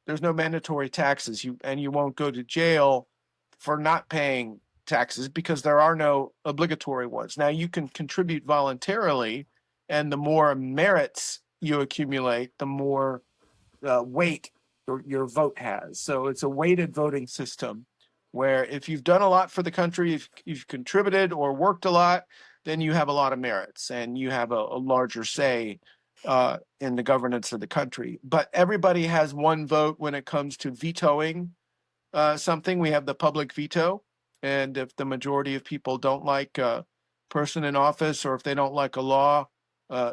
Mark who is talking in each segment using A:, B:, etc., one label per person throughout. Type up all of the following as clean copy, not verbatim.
A: there's no mandatory taxes. You won't go to jail for not paying taxes because there are no obligatory ones. Now you can contribute voluntarily, and the more merits you accumulate, the more weight your vote has. So it's a weighted voting system where if you've done a lot for the country, if you've contributed or worked a lot, then you have a lot of merits and you have a larger say in the governance of the country. But everybody has one vote when it comes to vetoing something. We have the public veto. And if the majority of people don't like a person in office, or if they don't like a law,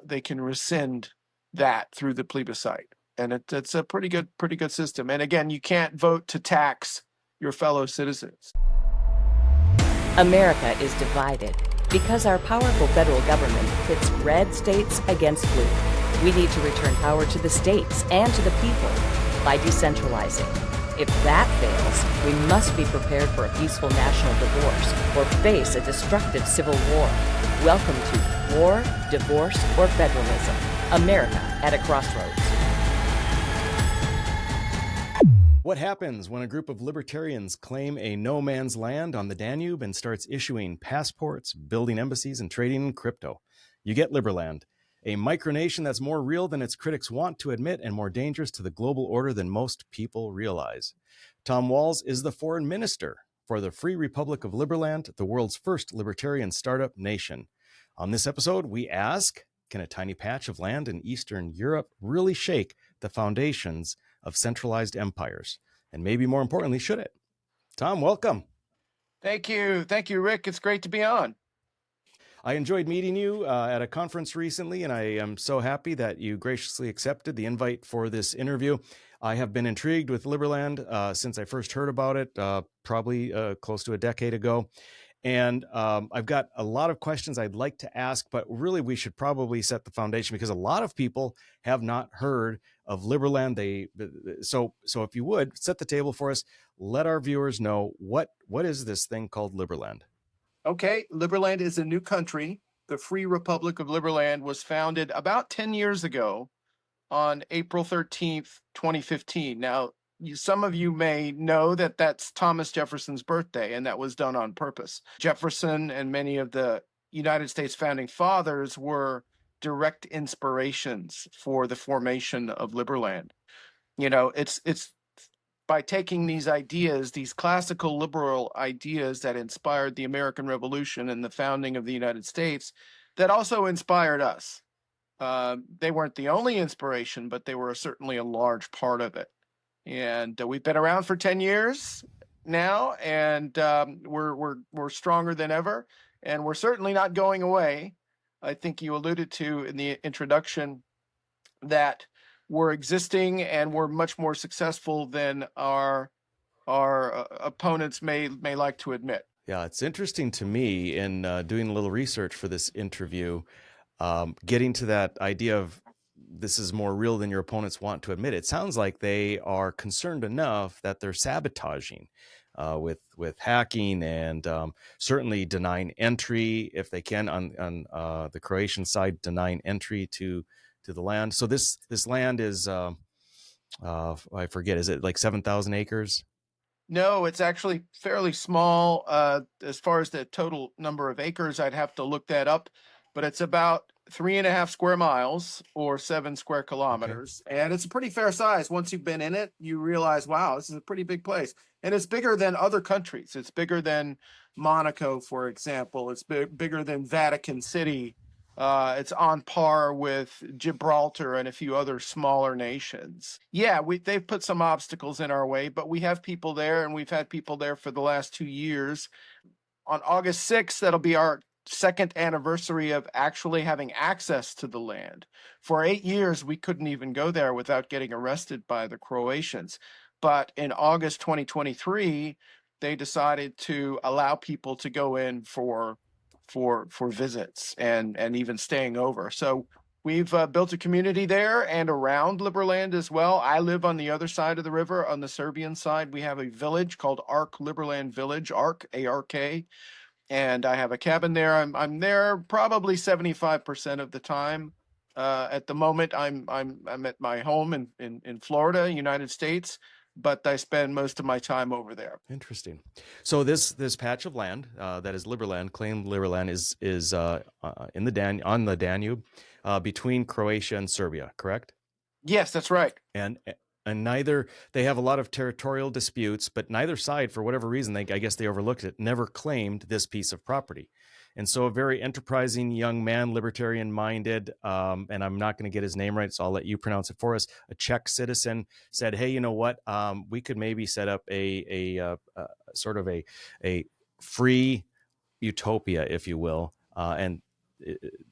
A: they can rescind that through the plebiscite. And it's a pretty good system. And again, you can't vote to tax your fellow citizens.
B: America is divided because our powerful federal government pits red states against blue. We need to return power to the states and to the people by decentralizing. If that fails, we must be prepared for a peaceful national divorce or face a destructive civil war. Welcome to War, Divorce, or Federalism. America at a crossroads.
C: What happens when a group of libertarians claim a no man's land on the Danube and starts issuing passports, building embassies, and trading in crypto? You get Liberland, a micronation that's more real than its critics want to admit and more dangerous to the global order than most people realize. Tom Walls is the foreign minister for the Free Republic of Liberland, the world's first libertarian startup nation. On this episode, we ask, can a tiny patch of land in Eastern Europe really shake the foundations of centralized empires? And maybe more importantly, should it? Tom, welcome.
A: Thank you, Rick. It's great to be on.
C: I enjoyed meeting you at a conference recently, and I am so happy that you graciously accepted the invite for this interview. I have been intrigued with Liberland since I first heard about it, probably close to a decade ago. And I've got a lot of questions I'd like to ask, but really we should probably set the foundation because a lot of people have not heard of Liberland. So if you would set the table for us, let our viewers know what is this thing called Liberland?
A: Okay, Liberland is a new country. The Free Republic of Liberland was founded about 10 years ago on April 13th, 2015. Now, some of you may know that that's Thomas Jefferson's birthday, and that was done on purpose. Jefferson and many of the United States founding fathers were direct inspirations for the formation of Liberland. You know, it's by taking these ideas, these classical liberal ideas that inspired the American Revolution and the founding of the United States, that also inspired us. They weren't the only inspiration, but they were certainly a large part of it. And we've been around for 10 years now, and we're stronger than ever, and we're certainly not going away. I think you alluded to in the introduction that we're existing and we're much more successful than our opponents may like to admit.
C: Yeah, it's interesting to me in doing a little research for this interview, getting to that idea of this is more real than your opponents want to admit. It sounds like they are concerned enough that they're sabotaging with hacking and certainly denying entry if they can on the Croatian side, denying entry to the land. So this land is I forget, is it like 7,000 acres?
A: No, it's actually fairly small. As far as the total number of acres, I'd have to look that up, but it's about 3.5 square miles or 7 square kilometers. Okay. And it's a pretty fair size. Once you've been in it, you realize, wow, this is a pretty big place. And it's bigger than other countries. It's bigger than Monaco, for example. It's bigger than Vatican City. It's on par with Gibraltar and a few other smaller nations. Yeah, they've put some obstacles in our way, but we have people there, and we've had people there for the last 2 years. On August 6th, that'll be our second anniversary of actually having access to the land. For 8 years, we couldn't even go there without getting arrested by the Croatians. But in August 2023, they decided to allow people to go in for visits and even staying over. So we've built a community there and around Liberland as well. I live on the other side of the river. On the Serbian side, we have a village called Ark Liberland Village, Ark, A-R-K. And I have a cabin there. I'm there probably 75% of the time. At the moment, I'm at my home in Florida, United States, but I spend most of my time over there.
C: Interesting. So this patch of land that is Liberland, claimed Liberland, is in the on the Danube, between Croatia and Serbia, correct?
A: Yes, that's right.
C: And neither, they have a lot of territorial disputes, but neither side, for whatever reason, I guess they overlooked it, never claimed this piece of property. And so a very enterprising young man, libertarian-minded, and I'm not going to get his name right, so I'll let you pronounce it for us, a Czech citizen, said, hey, you know what? We could maybe set up a sort of a free utopia, if you will, and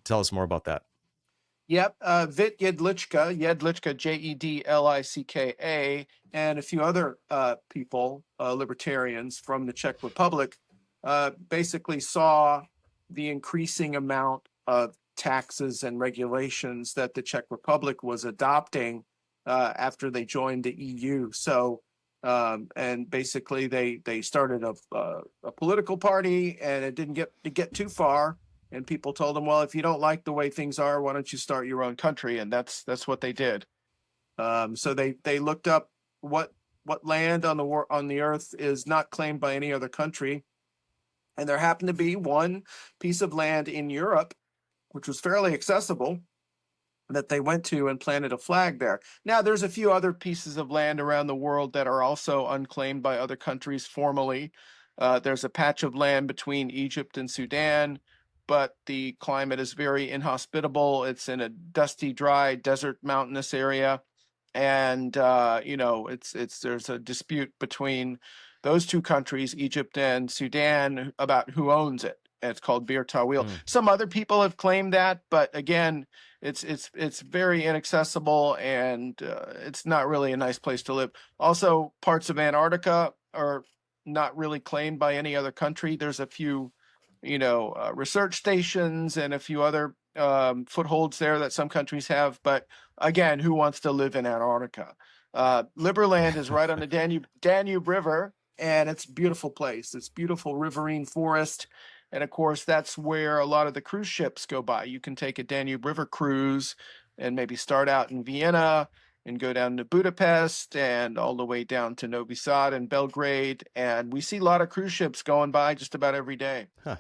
C: tell us more about that.
A: Yep, Vit Jedlicka, Jedlicka, and a few other people, libertarians from the Czech Republic, basically saw the increasing amount of taxes and regulations that the Czech Republic was adopting after they joined the EU. So, and basically they started a political party, and it didn't get too far. And people told them, well, if you don't like the way things are, why don't you start your own country? And that's what they did. So they looked up what land on the earth is not claimed by any other country. And there happened to be one piece of land in Europe, which was fairly accessible, that they went to and planted a flag there. Now, there's a few other pieces of land around the world that are also unclaimed by other countries formally. There's a patch of land between Egypt and Sudan, but the climate is very inhospitable. It's in a dusty, dry, desert, mountainous area. And, there's a dispute between those two countries, Egypt and Sudan, about who owns it. And it's called Bir Tawil. Some other people have claimed that, but again, it's very inaccessible, and it's not really a nice place to live. Also, parts of Antarctica are not really claimed by any other country. There's a few, research stations and a few other footholds there that some countries have. But again, who wants to live in Antarctica? Liberland is right on the Danube River, and it's a beautiful place. It's beautiful riverine forest. And of course, that's where a lot of the cruise ships go by. You can take a Danube River cruise and maybe start out in Vienna and go down to Budapest and all the way down to Novi Sad and Belgrade. And we see a lot of cruise ships going by just about every day.
C: Huh.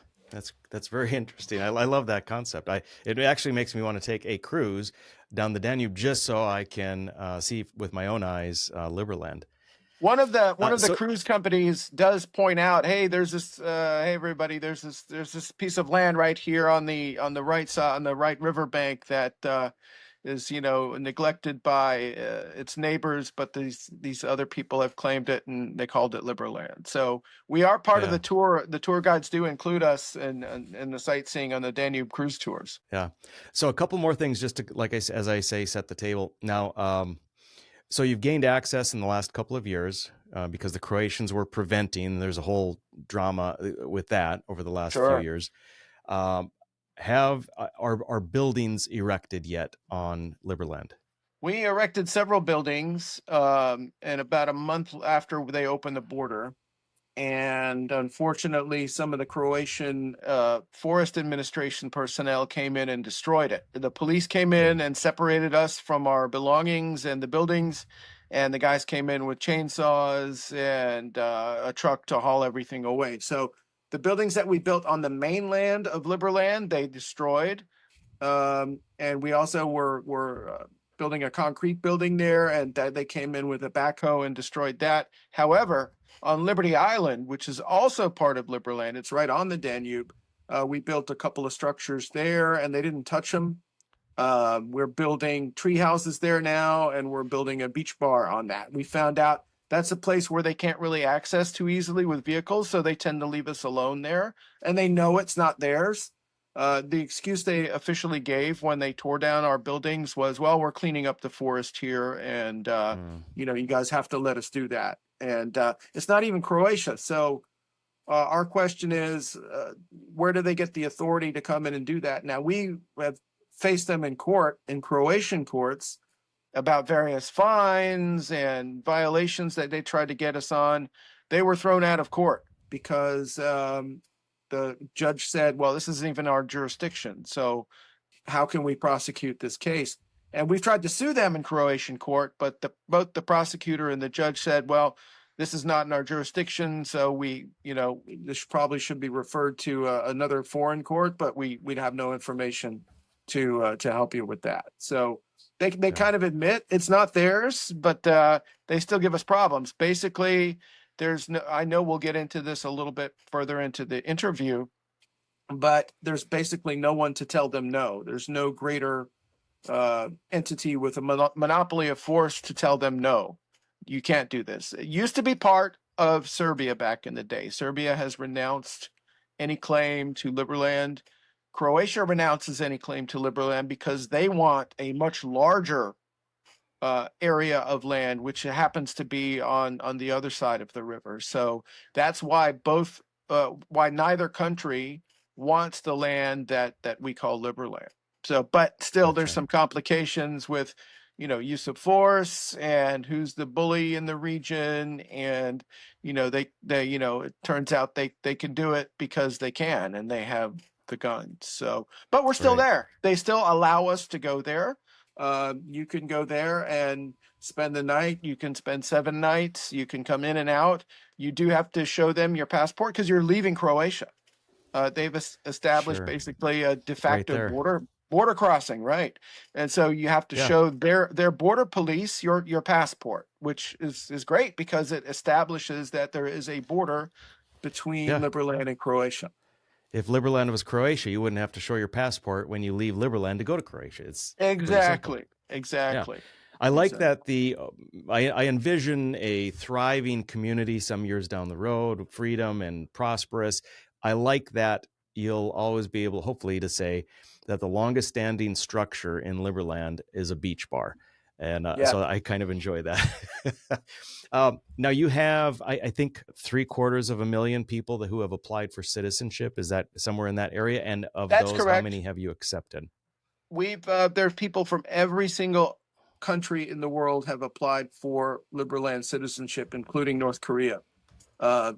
C: That's very interesting. I love that concept. It actually makes me want to take a cruise down the Danube just so I can see with my own eyes Liberland.
A: One of the cruise companies does point out, hey, there's this, hey everybody, there's this piece of land right here on the right side, on the right riverbank that is neglected by its neighbors, but these other people have claimed it, and they called it Liberland. So we are part of the tour. The tour guides do include us in the sightseeing on the Danube cruise tours.
C: Yeah. So a couple more things, just to, as I say, set the table now. So you've gained access in the last couple of years because the Croatians were preventing. There's a whole drama with that over the last few years. Are buildings erected yet on Liberland?
A: We erected several buildings and about a month after they opened the border. And unfortunately, some of the Croatian Forest Administration personnel came in and destroyed it. The police came in and separated us from our belongings and the buildings. And the guys came in with chainsaws and a truck to haul everything away. So the buildings that we built on the mainland of Liberland, they destroyed. And we also were building a concrete building there, and they came in with a backhoe and destroyed that. However, on Liberty Island, which is also part of Liberland, it's right on the Danube, we built a couple of structures there, and they didn't touch them. We're building tree houses there now, and we're building a beach bar on that. We found out that's a place where they can't really access too easily with vehicles, so they tend to leave us alone there, and they know it's not theirs. The excuse they officially gave when they tore down our buildings was, well, we're cleaning up the forest here, and you guys have to let us do that. And it's not even Croatia. So our question is, where do they get the authority to come in and do that? Now, we have faced them in court, in Croatian courts, about various fines and violations that they tried to get us on. They were thrown out of court because the judge said, well, this isn't even our jurisdiction. So how can we prosecute this case? And we've tried to sue them in Croatian court, but both the prosecutor and the judge said, well, this is not in our jurisdiction, so this probably should be referred to another foreign court, but we'd have no information to help you with that. So they kind of admit it's not theirs, but they still give us problems. Basically, I know we'll get into this a little bit further into the interview, but there's basically no one to tell them no. There's no greater entity with a monopoly of force to tell them no. You can't do this. It used to be part of Serbia back in the day. Serbia has renounced any claim to Liberland. Croatia renounces any claim to Liberland because they want a much larger area of land, which happens to be on the other side of the river. So that's why why neither country wants the land that we call Liberland. So, but still, there's some complications with, use of force and who's the bully in the region, and it turns out they can do it because they can and they have the guns. So, but we're still there. They still allow us to go there. You can go there and spend the night. You can spend 7 nights. You can come in and out. You do have to show them your passport because you're leaving Croatia. They've established basically a de facto border crossing, right? And so you have to show their border police your passport, which is great because it establishes that there is a border between Liberland and Croatia.
C: If Liberland was Croatia, you wouldn't have to show your passport when you leave Liberland to go to Croatia. It's
A: exactly.
C: Yeah. I like that I envision a thriving community some years down the road, freedom and prosperous. I like that you'll always be able, hopefully, to say that the longest standing structure in Liberland is a beach bar. And so I kind of enjoy that. Now you have, I think, 750,000 people who have applied for citizenship. Is that somewhere in that area? And of
A: That's
C: those,
A: correct.
C: how many have you accepted?
A: There's people from every single country in the world have applied for Liberland citizenship, including North Korea.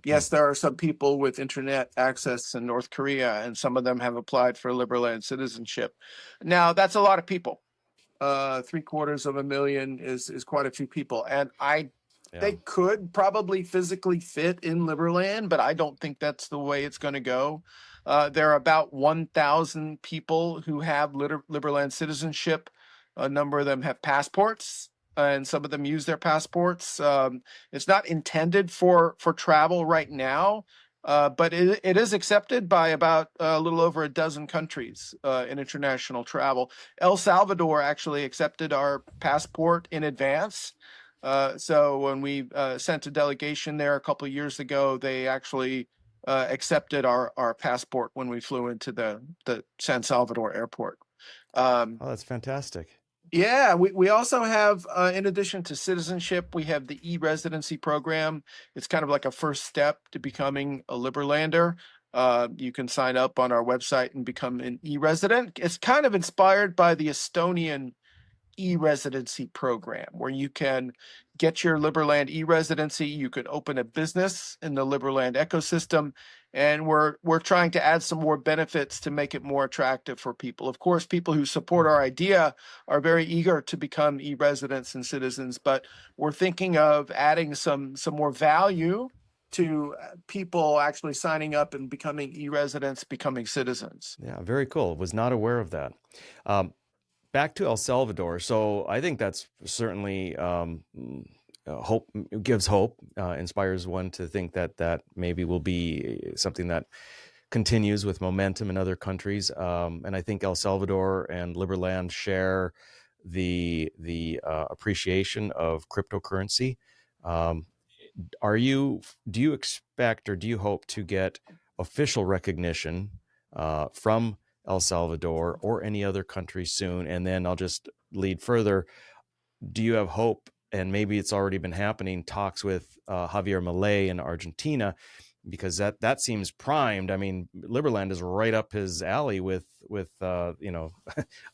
A: Yes, there are some people with internet access in North Korea, and some of them have applied for Liberland citizenship. Now, that's a lot of people. 750,000 is quite a few people, and they could probably physically fit in Liberland, but I don't think that's the way it's going to go. There are about 1,000 people who have Liberland citizenship. A number of them have passports, and some of them use their passports. It's not intended for travel right now, but it is accepted by about a little over a dozen countries in international travel. El Salvador actually accepted our passport in advance. So when we sent a delegation there a couple of years ago, they actually accepted our passport when we flew into the San Salvador airport.
C: That's fantastic.
A: Yeah, we also have, in addition to citizenship, we have the e-residency program. It's kind of like a first step to becoming a Liberlander. You can sign up on our website and become an e-resident. It's kind of inspired by the Estonian e-residency program, where you can get your Liberland e-residency. You can open a business in the Liberland ecosystem, and we're trying to add some more benefits to make it more attractive for people. Of course, people who support our idea are very eager to become e-residents and citizens, but we're thinking of adding some more value to people actually signing up and becoming e-residents, becoming citizens.
C: Yeah, very cool. Was not aware of that. Back to El Salvador. So I think that's certainly hope, gives hope, inspires one to think that maybe will be something that continues with momentum in other countries. And I think El Salvador and Liberland share the appreciation of cryptocurrency. Do you expect, or do you hope to get official recognition from El Salvador or any other country soon? And then I'll just lead further. Do you have hope, and maybe it's already been happening, talks with Javier Milei in Argentina, because that seems primed? I mean, Liberland is right up his alley with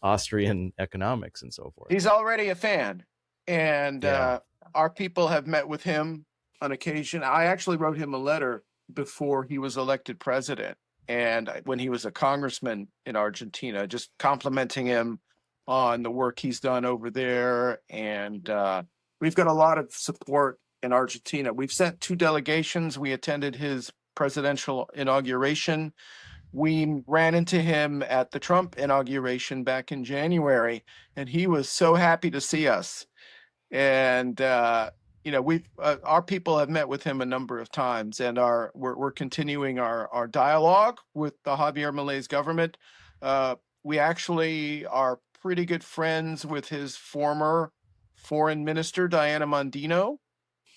C: Austrian economics and so forth.
A: He's already a fan, and our people have met with him on occasion. I actually wrote him a letter before he was elected president, and when he was a congressman in Argentina, just complimenting him on the work he's done over there. And we've got a lot of support in Argentina. We've sent 2 delegations. We attended his presidential inauguration. We ran into him at the Trump inauguration back in January, and he was so happy to see us. And we've our people have met with him a number of times, and we're continuing our dialogue with the Javier Milei's government. We actually are pretty good friends with his former foreign minister, Diana Mondino,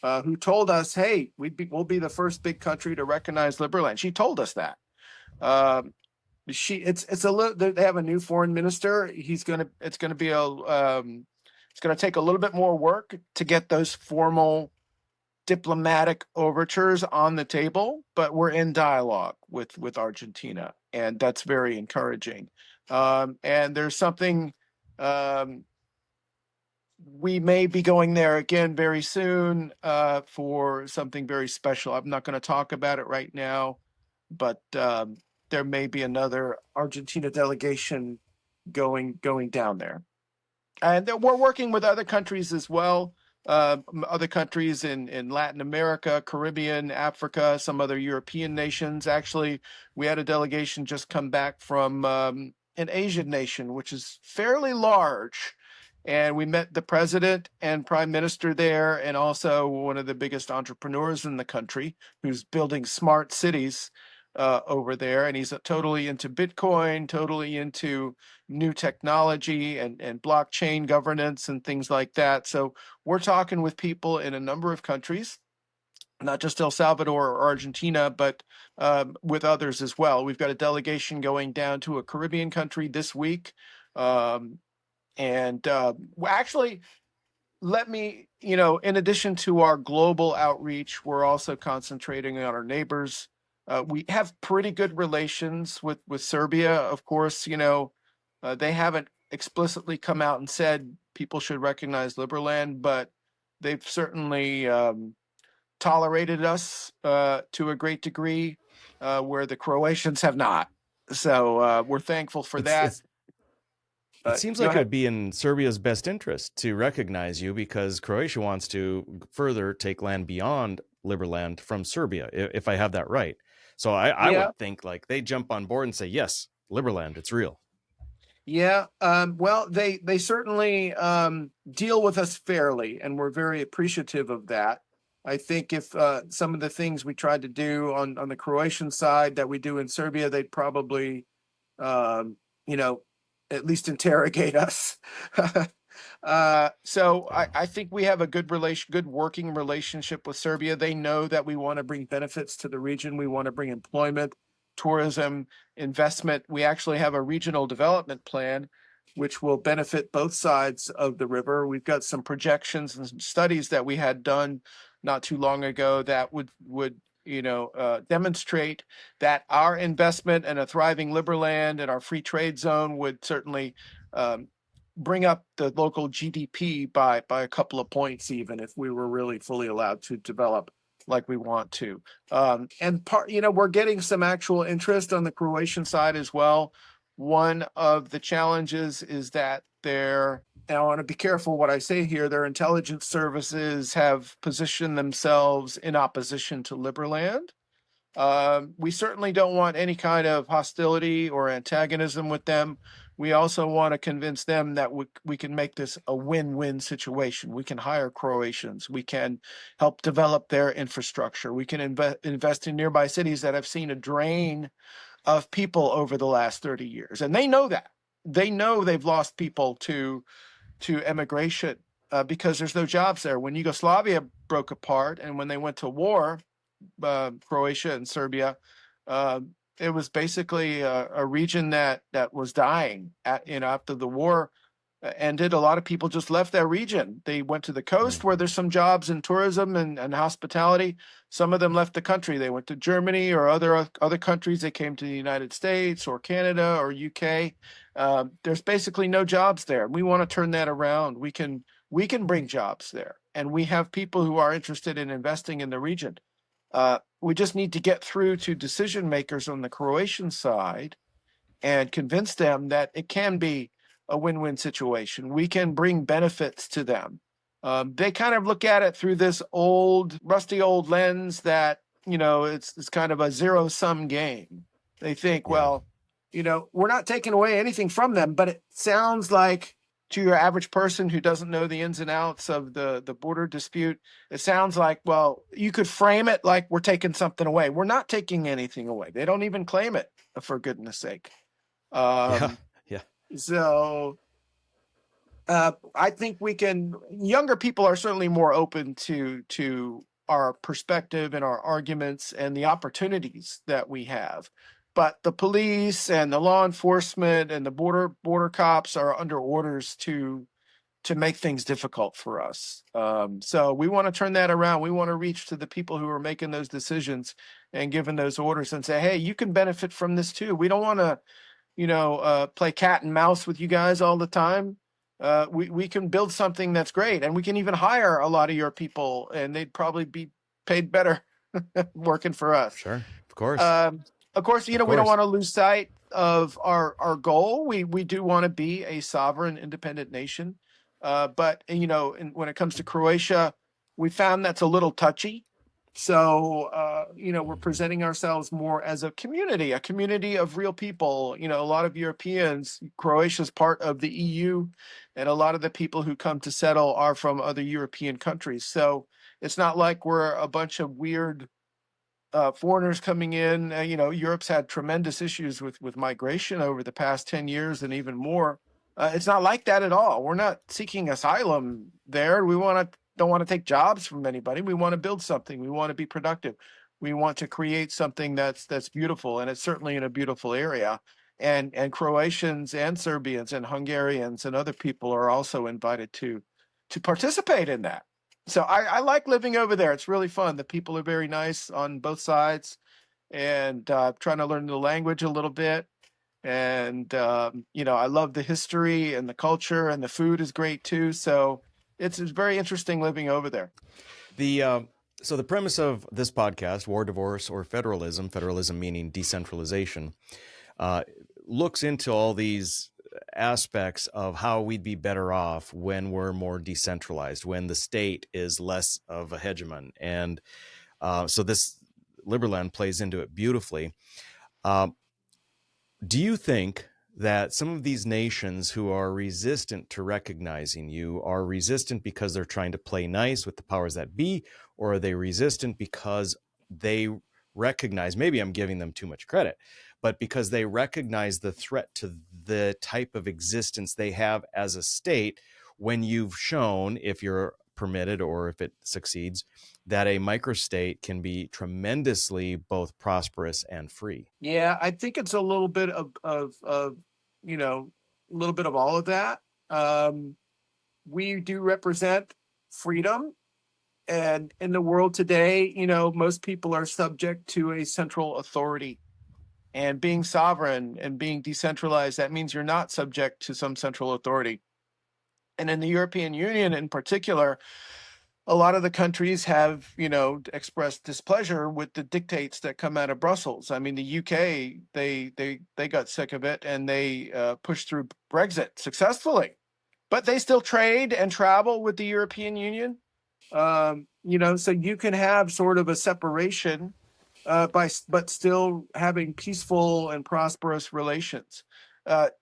A: who told us, "Hey, we'll be the first big country to recognize Liberland." She told us that. It's a little. They have a new foreign minister. It's going to be it's going to take a little bit more work to get those formal diplomatic overtures on the table, but we're in dialogue with Argentina, and that's very encouraging. And there's something. We may be going there again very soon for something very special. I'm not going to talk about it right now, but there may be another Argentina delegation going down there. And we're working with other countries as well, other countries in Latin America, Caribbean, Africa, some other European nations. Actually, we had a delegation just come back from an Asian nation, which is fairly large. And we met the president and prime minister there, and also one of the biggest entrepreneurs in the country who's building smart cities over there. And he's totally into Bitcoin, totally into new technology and blockchain governance and things like that. So we're talking with people in a number of countries, not just El Salvador or Argentina, but with others as well. We've got a delegation going down to a Caribbean country this week. Actually, in addition to our global outreach, we're also concentrating on our neighbors. We have pretty good relations with Serbia. Of course, they haven't explicitly come out and said people should recognize Liberland, but they've certainly tolerated us to a great degree, where the Croatians have not. So we're thankful for that.
C: It seems like it would be in Serbia's best interest to recognize you, because Croatia wants to further take land beyond Liberland from Serbia, if I have that right. So I would think like they jump on board and say, yes, Liberland, it's real.
A: Yeah. Well, they certainly deal with us fairly, and we're very appreciative of that. I think if some of the things we tried to do on the Croatian side that we do in Serbia, they'd probably, at least interrogate us. So I think we have a good working relationship with Serbia. They know that we want to bring benefits to the region. We want to bring employment, tourism, investment. We actually have a regional development plan, which will benefit both sides of the river. We've got some projections and some studies that we had done not too long ago that would demonstrate that our investment in a thriving Liberland and our free trade zone would certainly bring up the local GDP by a couple of points, even if we were really fully allowed to develop like we want to. We're getting some actual interest on the Croatian side as well. One of the challenges is that and I want to be careful what I say here, their intelligence services have positioned themselves in opposition to Liberland. We certainly don't want any kind of hostility or antagonism with them. We also want to convince them that we can make this a win-win situation. We can hire Croatians. We can help develop their infrastructure. We can invest in nearby cities that have seen a drain of people over the last 30 years. And they know that. They know they've lost people to emigration because there's no jobs there. When Yugoslavia broke apart and when they went to war, Croatia and Serbia, it was basically a region that was dying after the war ended. A lot of people just left that region. They went to the coast where there's some jobs in tourism and hospitality. Some of them left the country. They went to Germany or other countries. They came to the United States or Canada or UK. There's basically no jobs there. We want to turn that around. We can bring jobs there, and we have people who are interested in investing in the region. We just need to get through to decision makers on the Croatian side and convince them that it can be a win-win situation. We can bring benefits to them. They kind of look at it through this rusty old lens that, it's kind of a zero-sum game. They think, well, we're not taking away anything from them, but it sounds like to your average person who doesn't know the ins and outs of the border dispute, it sounds like, well, you could frame it like we're taking something away. We're not taking anything away. They don't even claim it, for goodness sake. So I think younger people are certainly more open to our perspective and our arguments and the opportunities that we have. But the police and the law enforcement and the border cops are under orders to make things difficult for us. So we want to turn that around. We want to reach to the people who are making those decisions and giving those orders and say, hey, you can benefit from this too. We don't want to, play cat and mouse with you guys all the time. We can build something that's great, and we can even hire a lot of your people, and they'd probably be paid better working for us.
C: Sure, of course.
A: Of course, we don't want to lose sight of our goal. We do want to be a sovereign, independent nation. But when it comes to Croatia, we found that's a little touchy. So, we're presenting ourselves more as a community of real people. A lot of Europeans, Croatia's part of the EU, and a lot of the people who come to settle are from other European countries. So it's not like we're a bunch of weird foreigners coming in. Europe's had tremendous issues with migration over the past 10 years and even more. It's not like that at all. We're not seeking asylum there. We don't want to take jobs from anybody. We want to build something. We want to be productive. We want to create something that's beautiful, and it's certainly in a beautiful area. And Croatians and Serbians and Hungarians and other people are also invited to participate in that. So I like living over there. It's really fun. The people are very nice on both sides, and trying to learn the language a little bit. And, I love the history and the culture, and the food is great too. So it's very interesting living over there.
C: So the premise of this podcast, War, Divorce, or Federalism meaning decentralization, looks into all these aspects of how we'd be better off when we're more decentralized, when the state is less of a hegemon. And so this Liberland plays into it beautifully. Do you think that some of these nations who are resistant to recognizing you are resistant because they're trying to play nice with the powers that be, or are they resistant because they recognize, maybe I'm giving them too much credit, but because they recognize the threat to the type of existence they have as a state when you've shown, if you're permitted or if it succeeds, that a microstate can be tremendously both prosperous and free?
A: Yeah, I think it's a little bit of a little bit of all of that. We do represent freedom, and in the world today, most people are subject to a central authority. And being sovereign and being decentralized, that means you're not subject to some central authority. And in the European Union in particular, a lot of the countries have, expressed displeasure with the dictates that come out of Brussels. I mean, the UK, they got sick of it, and they pushed through Brexit successfully. But they still trade and travel with the European Union. So you can have sort of a separation, but still having peaceful and prosperous relations. The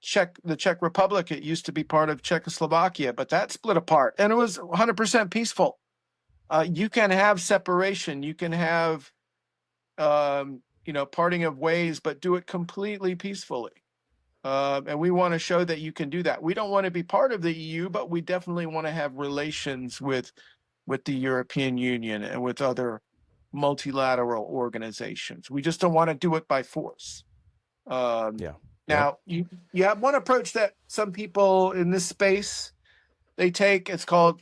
A: Czech Republic, it used to be part of Czechoslovakia, but that split apart, and it was 100% peaceful. You can have separation. You can have, parting of ways, but do it completely peacefully. And we want to show that you can do that. We don't want to be part of the EU, but we definitely want to have relations with the European Union and with other multilateral organizations. We just don't want to do it by force. Now, you have one approach that some people in this space, they take. It's called,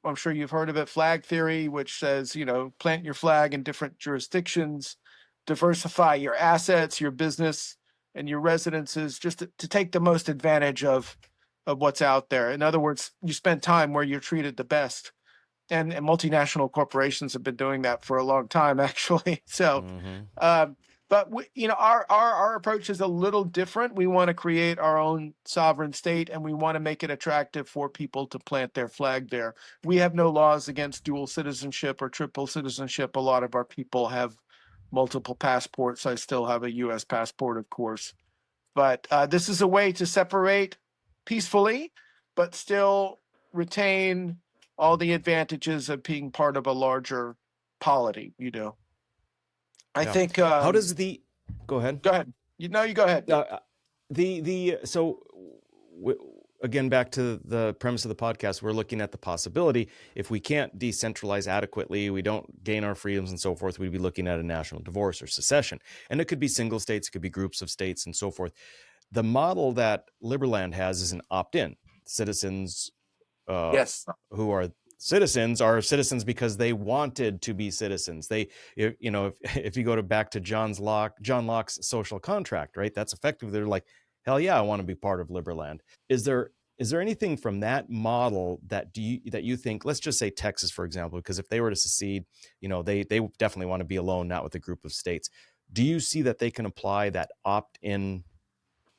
A: I'm sure you've heard of it, flag theory, which says, plant your flag in different jurisdictions, diversify your assets, your business, and your residences, just to take the most advantage of what's out there. In other words, you spend time where you're treated the best. and multinational corporations have been doing that for a long time, actually. So,
C: Mm-hmm.
A: but our approach is a little different. We want to create our own sovereign state, and we want to make it attractive for people to plant their flag there. We have no laws against dual citizenship or triple citizenship. A lot of our people have multiple passports. I still have a U.S. passport, of course. But this is a way to separate peacefully, but still retain all the advantages of being part of a larger polity. I think.
C: How does the go ahead?
A: Go ahead. You go ahead.
C: Again, back to the premise of the podcast, we're looking at the possibility if we can't decentralize adequately, we don't gain our freedoms and so forth, we'd be looking at a national divorce or secession. And it could be single states, it could be groups of states and so forth. The model that Liberland has is an opt-in. Citizens
A: Yes.
C: who are citizens because they wanted to be citizens. If you go back to John Locke's social contract, right? That's effective. They're like, hell yeah, I want to be part of Liberland. Is there anything from that model that you think, let's just say Texas, for example, because if they were to secede, they definitely want to be alone, not with a group of states. Do you see that they can apply that opt-in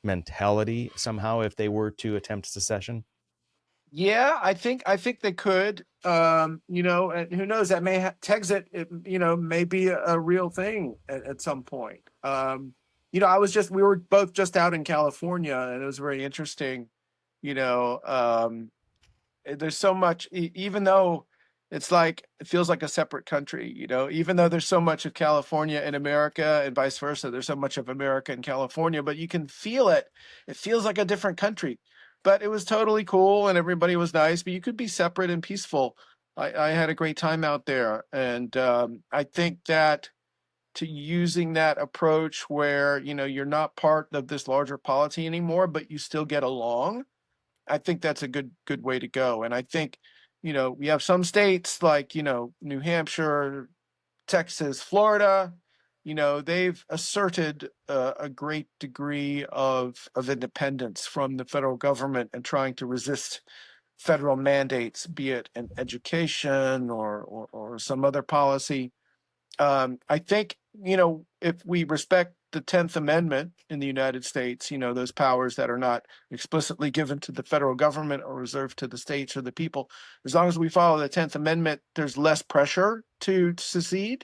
C: mentality somehow if they were to attempt secession?
A: Yeah, I think they could. And who knows? That may Texit, may be a real thing at some point. We were both just out in California, and it was very interesting. There's so much, even though it feels like a separate country. Even though there's so much of California in America and vice versa, there's so much of America in California, but you can feel it. It feels like a different country. But it was totally cool and everybody was nice, but you could be separate and peaceful. I had a great time out there. And I think that to using that approach where, you're not part of this larger polity anymore, but you still get along, I think that's a good way to go. And I think, we have some states like, New Hampshire, Texas, Florida, they've asserted a great degree of independence from the federal government and trying to resist federal mandates, be it in education or some other policy. I think, if we respect the 10th Amendment in the United States, those powers that are not explicitly given to the federal government or reserved to the states or the people, as long as we follow the 10th Amendment, there's less pressure to secede.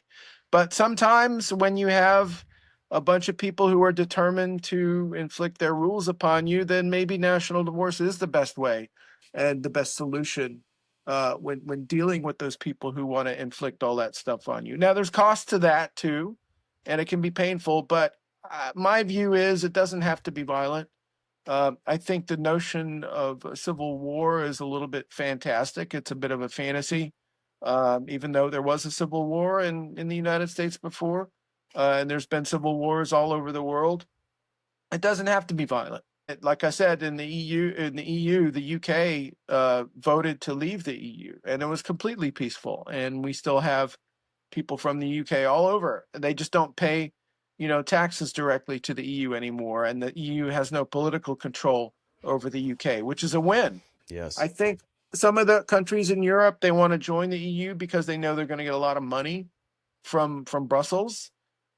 A: But sometimes when you have a bunch of people who are determined to inflict their rules upon you, then maybe national divorce is the best way and the best solution when dealing with those people who want to inflict all that stuff on you. Now, there's cost to that too, and it can be painful, but my view is it doesn't have to be violent. I think the notion of a civil war is a little bit fantastic. It's a bit of a fantasy. Even though there was a civil war in the United States before, and there's been civil wars all over the world, it doesn't have to be violent. Like I said, in the EU, the UK voted to leave the EU, and it was completely peaceful. And we still have people from the UK all over. They just don't pay, taxes directly to the EU anymore, and the EU has no political control over the UK, which is a win.
C: Yes,
A: I think some of the countries in Europe, they want to join the EU because they know they're going to get a lot of money from Brussels.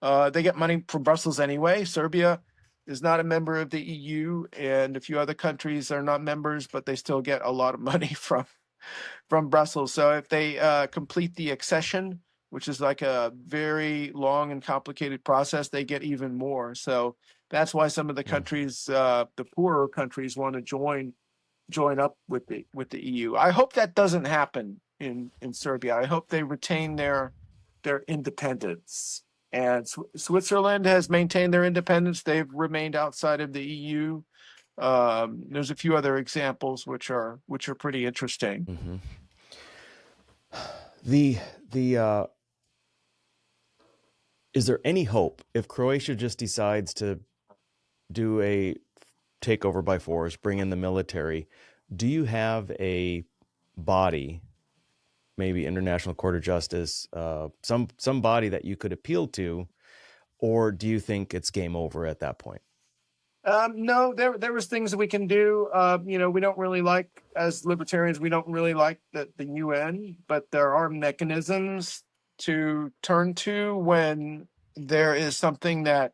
A: They get money from Brussels anyway. Serbia is not a member of the EU, and a few other countries are not members, but they still get a lot of money from Brussels. So if they complete the accession, which is like a very long and complicated process, they get even more. So that's why some of the countries, the poorer countries, want to join up with the EU. I hope that doesn't happen in Serbia. I hope they retain their independence. And Switzerland has maintained their independence. They've remained outside of the EU. There's a few other examples which are pretty interesting.
C: Mm-hmm. Is there any hope if Croatia just decides to do a takeover by force, bring in the military? Do you have a body, maybe International Court of Justice, some body that you could appeal to, or do you think it's game over at that point?
A: No, there was things that we can do. We don't really like, as libertarians, we don't really like the UN, but there are mechanisms to turn to when there is something that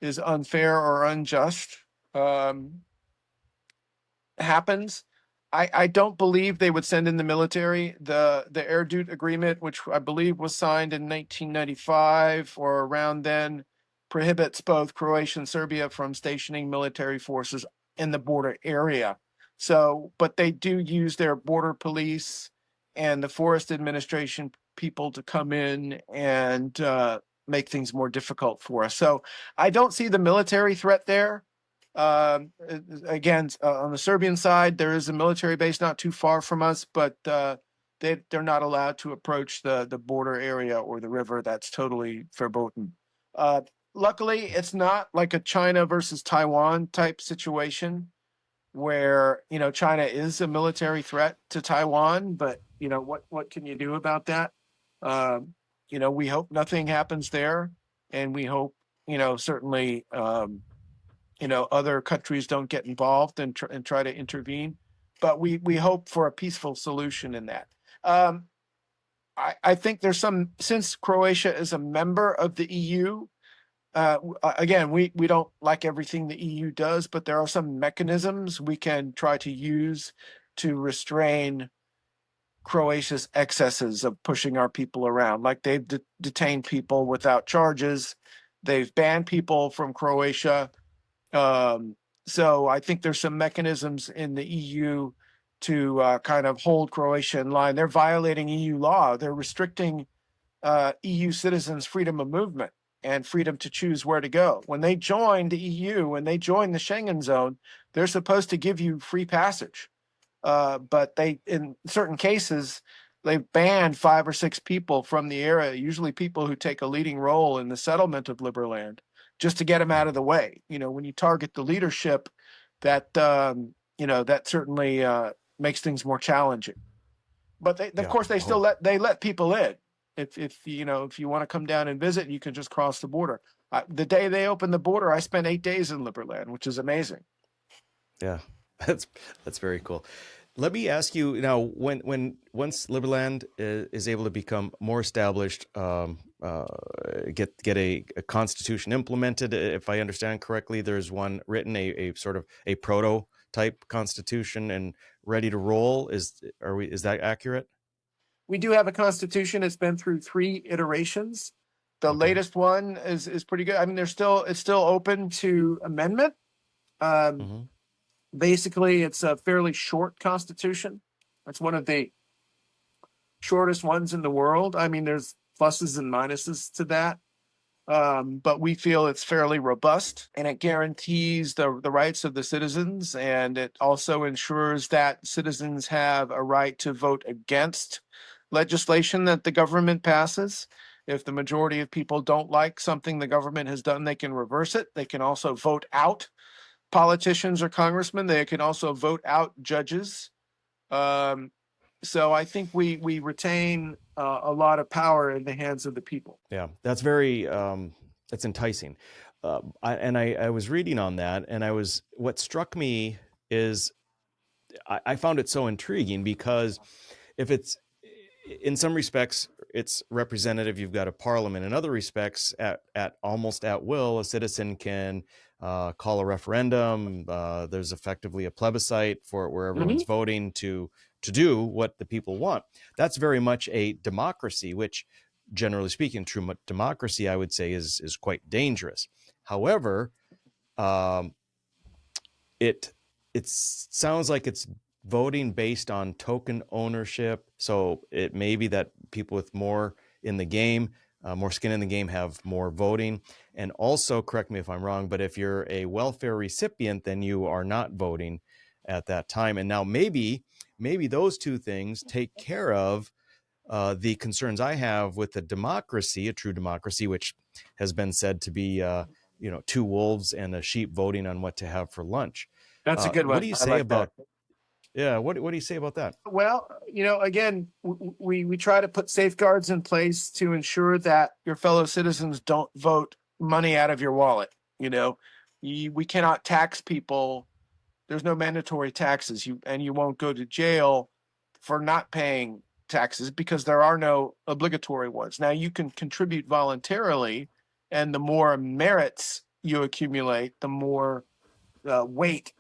A: is unfair or unjust happens. I don't believe they would send in the military. The Erdut agreement, which I believe was signed in 1995 or around then, prohibits both Croatia and Serbia from stationing military forces in the border area. So, but they do use their border police and the forest administration people to come in and make things more difficult for us. So I don't see the military threat there. Again, on the Serbian side, there is a military base not too far from us, but they're not allowed to approach the border area or the river. That's totally verboten. Luckily, it's not like a China versus Taiwan type situation where, China is a military threat to Taiwan, but, what can you do about that? We hope nothing happens there, and we hope, certainly, other countries don't get involved and try to intervene, but we hope for a peaceful solution in that. I think there's since Croatia is a member of the EU, again, we don't like everything the EU does, but there are some mechanisms we can try to use to restrain Croatia's excesses of pushing our people around. Like they've detained people without charges. They've banned people from Croatia. So I think there's some mechanisms in the EU to kind of hold Croatia in line. They're violating EU law. They're restricting EU citizens' freedom of movement and freedom to choose where to go. When they join the EU, when they join the Schengen zone, they're supposed to give you free passage. But they, in certain cases, they've banned 5 or 6 people from the area, usually people who take a leading role in the settlement of Liberland, just to get them out of the way. When you target the leadership, that that certainly makes things more challenging. But of course, they still let people in. If you want to come down and visit, you can just cross the border. The day they opened the border, I spent 8 days in Liberland, which is amazing.
C: Yeah, that's very cool. Let me ask you now, once Liberland is able to become more established, get a constitution implemented, if I understand correctly, there's one written, a sort of a prototype constitution and ready to roll. Is that accurate?
A: We do have a constitution. It's been through 3 iterations. The latest one is pretty good. I mean, it's still open to amendment. Basically, it's a fairly short constitution. It's one of the shortest ones in the world. I mean, there's pluses and minuses to that. But we feel it's fairly robust, and it guarantees the rights of the citizens, and it also ensures that citizens have a right to vote against legislation that the government passes. If the majority of people don't like something the government has done, they can reverse it. They can also vote out politicians or congressmen. They can also vote out judges. So I think we retain a lot of power in the hands of the people.
C: Yeah, that's very that's enticing. I was reading on that, and what struck me is I found it so intriguing because if it's in some respects it's representative, you've got a parliament. In other respects, at almost at will, a citizen can call a referendum. There's effectively a plebiscite where everyone's voting to do what the people want. That's very much a democracy, which, generally speaking, true democracy, I would say, is quite dangerous. However, it sounds like it's voting based on token ownership. So it may be that people with more in the game, more skin in the game, have more voting. And also, correct me if I'm wrong, but if you're a welfare recipient, then you are not voting at that time. And now maybe those two things take care of the concerns I have with a democracy, a true democracy, which has been said to be, 2 wolves and a sheep voting on what to have for lunch.
A: That's a good one.
C: What do you say about that? Yeah, what do you say about that?
A: Well, again, we try to put safeguards in place to ensure that your fellow citizens don't vote money out of your wallet. We cannot tax people. There's no mandatory taxes. You won't go to jail for not paying taxes because there are no obligatory ones. Now you can contribute voluntarily, and the more merits you accumulate, the more weight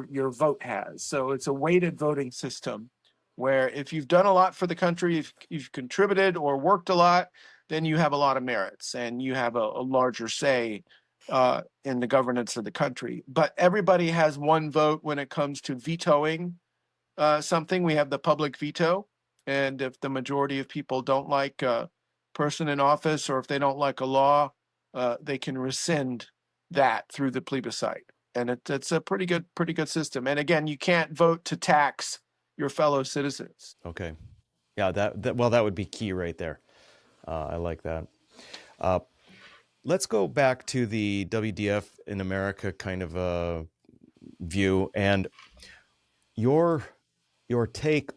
A: your vote has. So it's a weighted voting system where if you've done a lot for the country, if you've contributed or worked a lot, then you have a lot of merits and you have a larger say in the governance of the country. But everybody has one vote when it comes to vetoing something. We have the public veto. And if the majority of people don't like a person in office, or if they don't like a law, they can rescind that through the plebiscite. And it's a pretty good system. And again, you can't vote to tax your fellow citizens.
C: Okay. Yeah, that would be key right there. I like that. Let's go back to the WDF in America kind of a view, and your take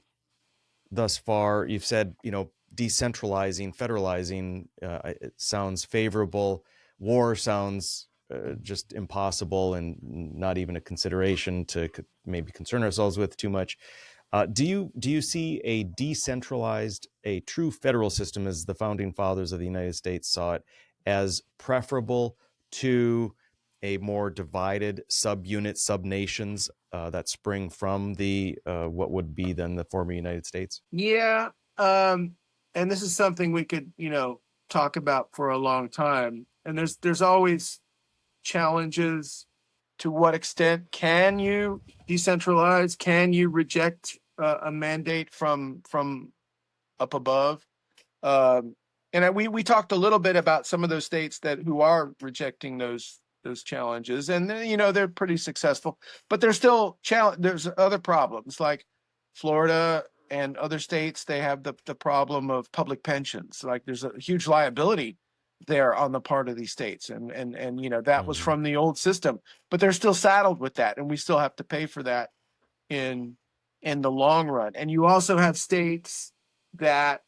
C: thus far. You've said, decentralizing, federalizing, it sounds favorable. War sounds just impossible and not even a consideration to maybe concern ourselves with too much. Do you see a decentralized, a true federal system, as the founding fathers of the United States saw it, as preferable to a more divided subunit, subnations that spring from the what would be then the former United States?
A: Yeah, and this is something we could talk about for a long time. And there's always challenges. To what extent can you decentralize? Can you reject a mandate from up above? And we talked a little bit about some of those states who are rejecting those challenges, and they're pretty successful. But there's still there's other problems, like Florida and other states. They have the problem of public pensions. Like there's a huge liability there on the part of these states, and that was from the old system, but they're still saddled with that, and we still have to pay for that in the long run. And you also have states that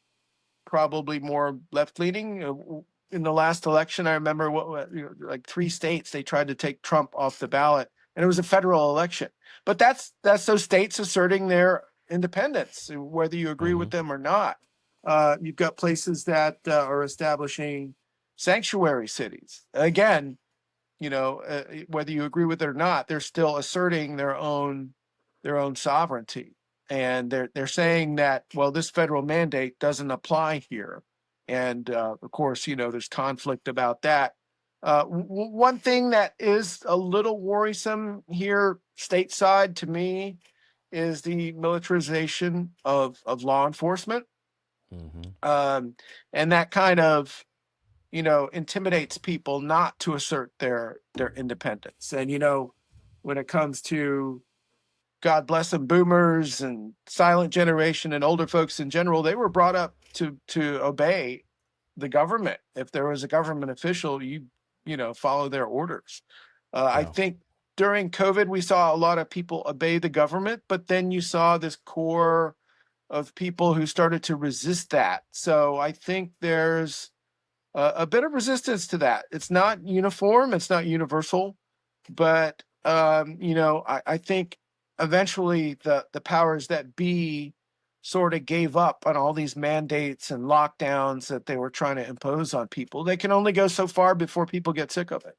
A: probably more left-leaning. In the last election, I remember like 3 states, they tried to take Trump off the ballot, and it was a federal election. But that's those states asserting their independence, whether you agree with them or not. You've got places that are establishing sanctuary cities. Again, whether you agree with it or not, they're still asserting their own sovereignty, and they're saying that, well, this federal mandate doesn't apply here, and of course, there's conflict about that. One thing that is a little worrisome here stateside to me is the militarization of law enforcement, and that kind of intimidates people not to assert their independence. And when it comes to, God bless them, boomers and silent generation and older folks in general, they were brought up to obey the government. If there was a government official, you follow their orders. I think during COVID, we saw a lot of people obey the government, but then you saw this core of people who started to resist that. So I think there's a bit of resistance to that. It's not uniform, it's not universal, but I think eventually the powers that be sort of gave up on all these mandates and lockdowns that they were trying to impose on people. They can only go so far before people get sick of it.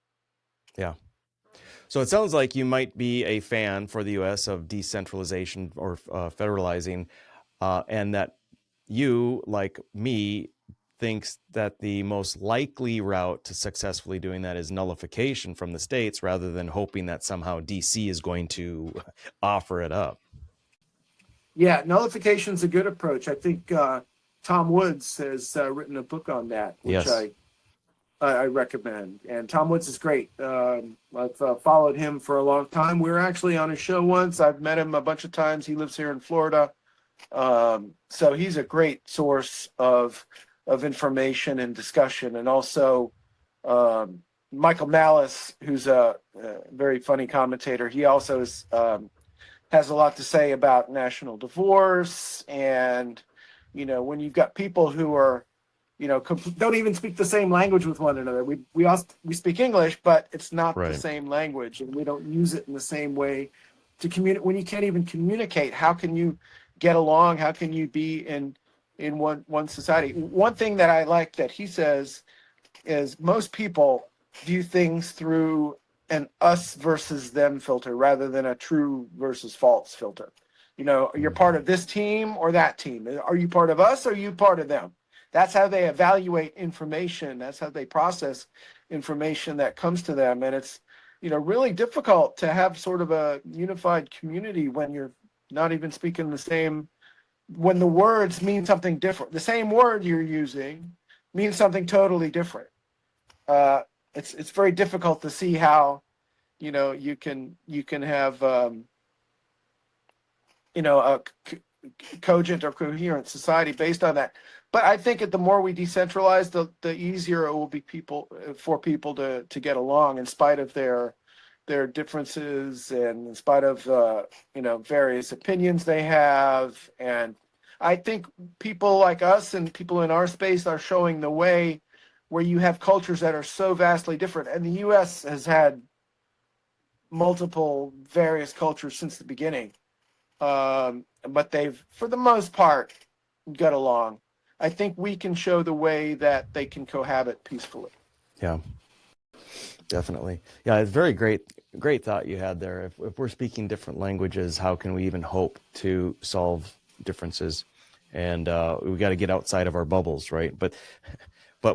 C: Yeah. So it sounds like you might be a fan for the U.S. of decentralization or federalizing, and that you, like me, thinks that the most likely route to successfully doing that is nullification from the states, rather than hoping that somehow DC is going to offer it up.
A: Yeah, nullification is a good approach. I think Tom Woods has written a book on that, which I recommend. And Tom Woods is great. I've followed him for a long time. We were actually on a show once. I've met him a bunch of times. He lives here in Florida. So he's a great source of information and discussion. And also Michael Malice, who's a very funny commentator, he also has a lot to say about national divorce. And, when you've got people who are don't even speak the same language with one another. We speak English, but it's not the
C: Right.
A: same language, and we don't use it in the same way to communicate. When you can't even communicate, how can you get along? How can you be in one society? One thing that I like that he says is most people view things through an us versus them filter rather than a true versus false filter. You're part of this team or that team. Are you part of us or are you part of them? That's how they evaluate information. That's how they process information that comes to them. And it's, really difficult to have sort of a unified community when you're not even speaking the same, when the words mean something different. The same word you're using means something totally different. It's very difficult to see how, you can have, a cogent or coherent society based on that. But I think the more we decentralize, the easier it will be for people to get along in spite of their differences and in spite of various opinions they have. And I think people like us and people in our space are showing the way where you have cultures that are so vastly different. And the U.S. has had multiple various cultures since the beginning. But they've, for the most part, got along. I think we can show the way that they can cohabit peacefully.
C: Yeah, definitely. Yeah, it's very great thought you had there. If we're speaking different languages, how can we even hope to solve differences? And we got to get outside of our bubbles, right? But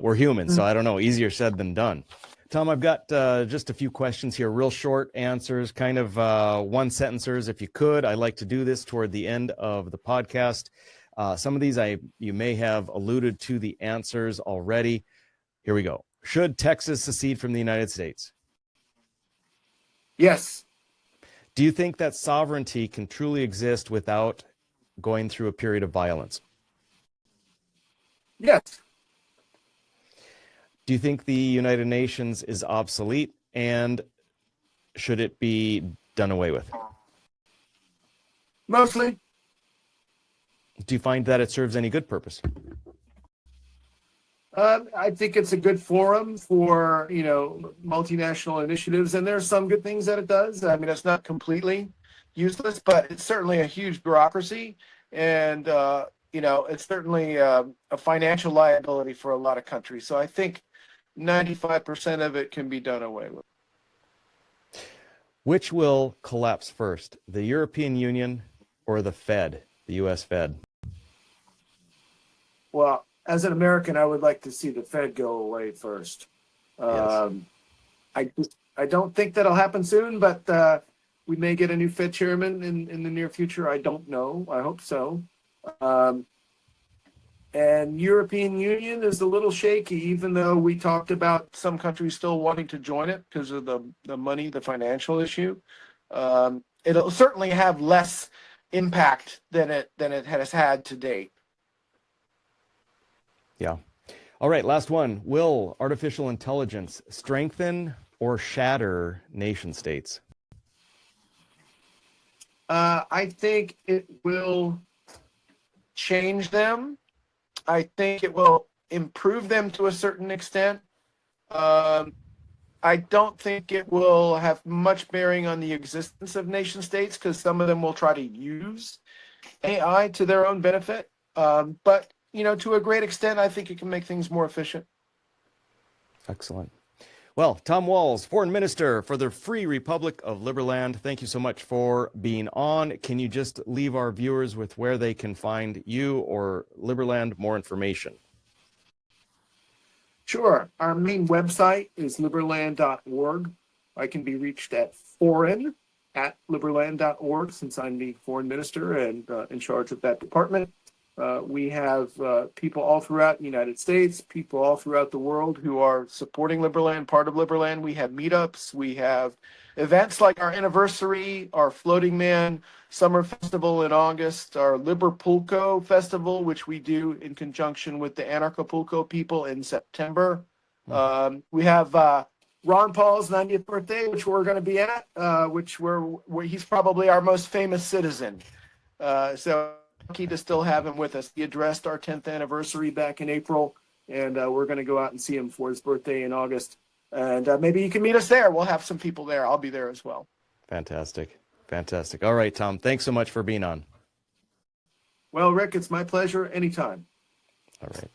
C: we're human, so I don't know. Easier said than done. Tom, I've got just a few questions here, real short answers, kind of one-sentencers if you could. I like to do this toward the end of the podcast. Some of these you may have alluded to the answers already. Here we go. Should Texas secede from the United States?
A: Yes.
C: Do you think that sovereignty can truly exist without going through a period of violence?
A: Yes.
C: Do you think the United Nations is obsolete, and should it be done away with?
A: Mostly.
C: Do you find that it serves any good purpose?
A: I think it's a good forum for, multinational initiatives, and there's some good things that it does. I mean, it's not completely useless, but it's certainly a huge bureaucracy, and, it's certainly a financial liability for a lot of countries. So I think 95% of it can be done away with.
C: Which will collapse first, the European Union or the Fed, the U.S. Fed?
A: Well, as an American, I would like to see the Fed go away first.
C: Yes.
A: I don't think that'll happen soon, but we may get a new Fed chairman in the near future. I don't know. I hope so. And European Union is a little shaky, even though we talked about some countries still wanting to join it because of the money, the financial issue. It'll certainly have less impact than it has had to date.
C: Yeah. All right, last one. Will artificial intelligence strengthen or shatter nation states?
A: I think it will change them. I think it will improve them to a certain extent. I don't think it will have much bearing on the existence of nation states because some of them will try to use AI to their own benefit. But to a great extent, I think it can make things more efficient.
C: Excellent. Well, Tom Walls, Foreign Minister for the Free Republic of Liberland, thank you so much for being on. Can you just leave our viewers with where they can find you or Liberland more information?
A: Sure. Our main website is liberland.org. I can be reached at foreign@liberland.org since I'm the Foreign Minister and in charge of that department. We have people all throughout the United States, people all throughout the world who are supporting Liberland, part of Liberland. We have meetups. We have events like our anniversary, our Floating Man Summer Festival in August, our Liberpulco Festival, which we do in conjunction with the Anarchapulco people in September. We have Ron Paul's 90th birthday, which we're going to be at, where he's probably our most famous citizen. So lucky to still have him with us. He addressed our 10th anniversary back in April and we're going to go out and see him for his birthday in August. And maybe you can meet us there. We'll have some people there. I'll be there as well.
C: Fantastic. Fantastic. All right, Tom, thanks so much for being on.
A: Well, Rick, it's my pleasure anytime.
C: All right.